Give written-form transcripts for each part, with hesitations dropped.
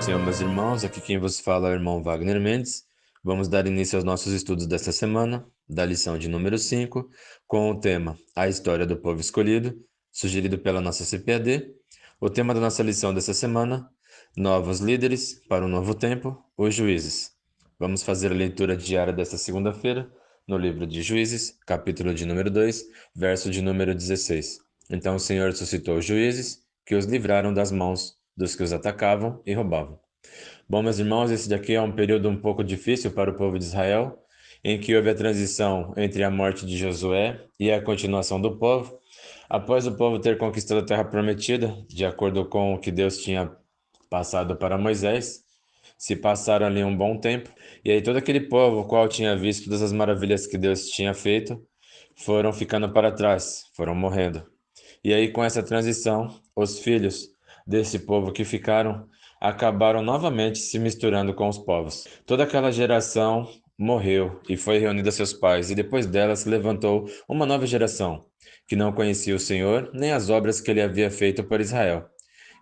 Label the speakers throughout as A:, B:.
A: Senhor, meus irmãos, aqui quem vos fala é o irmão Wagner Mendes. Vamos dar início aos nossos estudos desta semana, da lição de número 5, com o tema A História do Povo Escolhido, sugerido pela nossa CPAD. O tema da nossa lição dessa semana, Novos Líderes para um Novo Tempo, os Juízes. Vamos fazer a leitura diária desta segunda-feira, no livro de Juízes, capítulo de número 2, verso de número 16. Então o Senhor suscitou os juízes, que os livraram das mãos dos que os atacavam e roubavam. Bom, meus irmãos, esse daqui é um período um pouco difícil para o povo de Israel, em que houve a transição entre a morte de Josué e a continuação do povo. Após o povo ter conquistado a terra prometida, de acordo com o que Deus tinha passado para Moisés, se passaram ali um bom tempo, e aí todo aquele povo, o qual tinha visto todas as maravilhas que Deus tinha feito, foram ficando para trás, foram morrendo. E aí, com essa transição, os filhos desse povo que ficaram acabaram novamente se misturando com os povos. Toda aquela geração morreu e foi reunida a seus pais, e depois dela se levantou uma nova geração, que não conhecia o Senhor nem as obras que ele havia feito por Israel.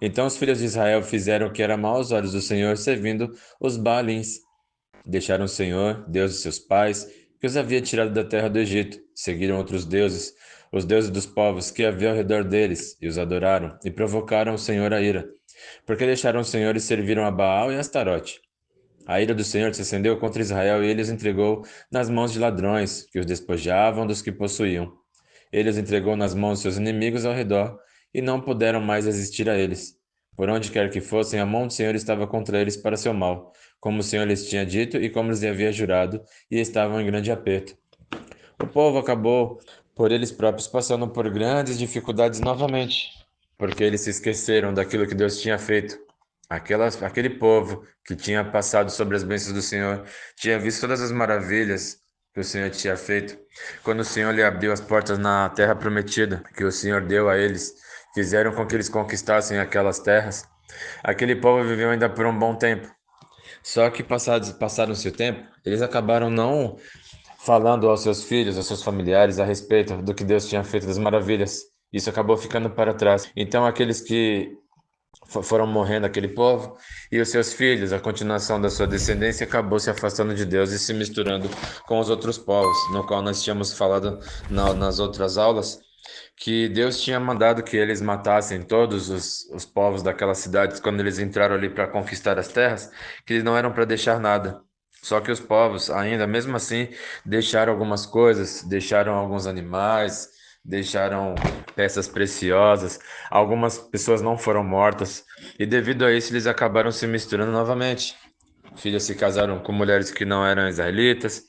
A: Então os filhos de Israel fizeram o que era mau aos olhos do Senhor, servindo os Baalins. Deixaram o Senhor, Deus de seus pais, que os havia tirado da terra do Egito. Seguiram outros deuses, os deuses dos povos que havia ao redor deles, e os adoraram, e provocaram o Senhor a ira. Porque deixaram o Senhor e serviram a Baal e a Astarote. A ira do Senhor se acendeu contra Israel e ele os entregou nas mãos de ladrões, que os despojavam dos que possuíam. Ele os entregou nas mãos de seus inimigos ao redor, e não puderam mais resistir a eles. Por onde quer que fossem, a mão do Senhor estava contra eles para seu mal, como o Senhor lhes tinha dito e como lhes havia jurado, e estavam em grande aperto. O povo acabou, por eles próprios, passando por grandes dificuldades novamente, porque eles se esqueceram daquilo que Deus tinha feito. Aquele povo que tinha passado sobre as bênçãos do Senhor, tinha visto todas as maravilhas que o Senhor tinha feito. Quando o Senhor lhe abriu as portas na terra prometida, que o Senhor deu a eles, fizeram com que eles conquistassem aquelas terras. Aquele povo viveu ainda por um bom tempo. Só que passaram-se o tempo, eles acabaram não falando aos seus filhos, aos seus familiares a respeito do que Deus tinha feito, das maravilhas. Isso acabou ficando para trás. Então, aqueles que foram morrendo, aquele povo, e os seus filhos, a continuação da sua descendência, acabou se afastando de Deus e se misturando com os outros povos, no qual nós tínhamos falado nas outras aulas, que Deus tinha mandado que eles matassem todos os povos daquelas cidades quando eles entraram ali para conquistar as terras, que eles não eram para deixar nada. Só que os povos, ainda mesmo assim, deixaram algumas coisas, deixaram alguns animais, deixaram peças preciosas. Algumas pessoas não foram mortas, e devido a isso, eles acabaram se misturando novamente. Filhos se casaram com mulheres que não eram israelitas,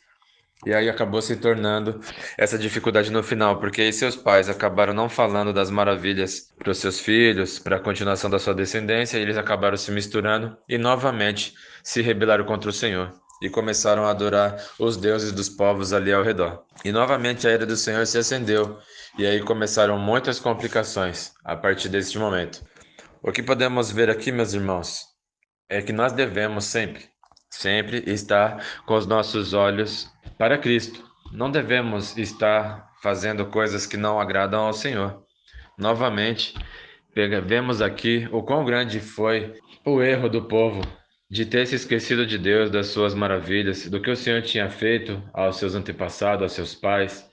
A: e aí acabou se tornando essa dificuldade no final, porque aí seus pais acabaram não falando das maravilhas para os seus filhos, para a continuação da sua descendência, e eles acabaram se misturando e novamente se rebelaram contra o Senhor e começaram a adorar os deuses dos povos ali ao redor. E novamente a ira do Senhor se acendeu, e aí começaram muitas complicações a partir deste momento. O que podemos ver aqui, meus irmãos, é que nós devemos sempre estar com os nossos olhos para Cristo. Não devemos estar fazendo coisas que não agradam ao Senhor. Novamente, vemos aqui o quão grande foi o erro do povo de ter se esquecido de Deus, das suas maravilhas, do que o Senhor tinha feito aos seus antepassados, aos seus pais.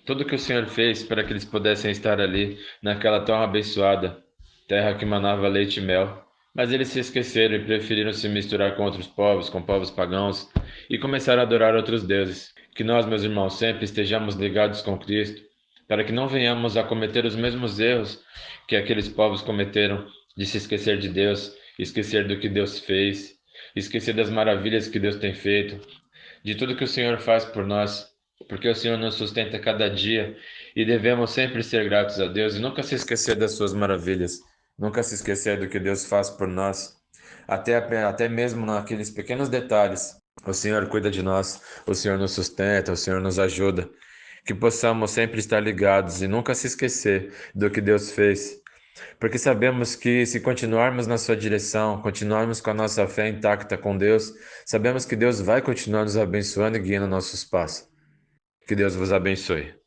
A: Tudo que o Senhor fez para que eles pudessem estar ali naquela tão abençoada terra que manava leite e mel. Mas eles se esqueceram e preferiram se misturar com outros povos, com povos pagãos, e começaram a adorar outros deuses. Que nós, meus irmãos, sempre estejamos ligados com Cristo, para que não venhamos a cometer os mesmos erros que aqueles povos cometeram, de se esquecer de Deus, esquecer do que Deus fez, esquecer das maravilhas que Deus tem feito, de tudo que o Senhor faz por nós, porque o Senhor nos sustenta cada dia e devemos sempre ser gratos a Deus e nunca se esquecer das suas maravilhas, nunca se esquecer do que Deus faz por nós, até mesmo naqueles pequenos detalhes. O Senhor cuida de nós, o Senhor nos sustenta, o Senhor nos ajuda. Que possamos sempre estar ligados e nunca se esquecer do que Deus fez, porque sabemos que se continuarmos na sua direção, continuarmos com a nossa fé intacta com Deus, sabemos que Deus vai continuar nos abençoando e guiando nossos passos. Que Deus vos abençoe.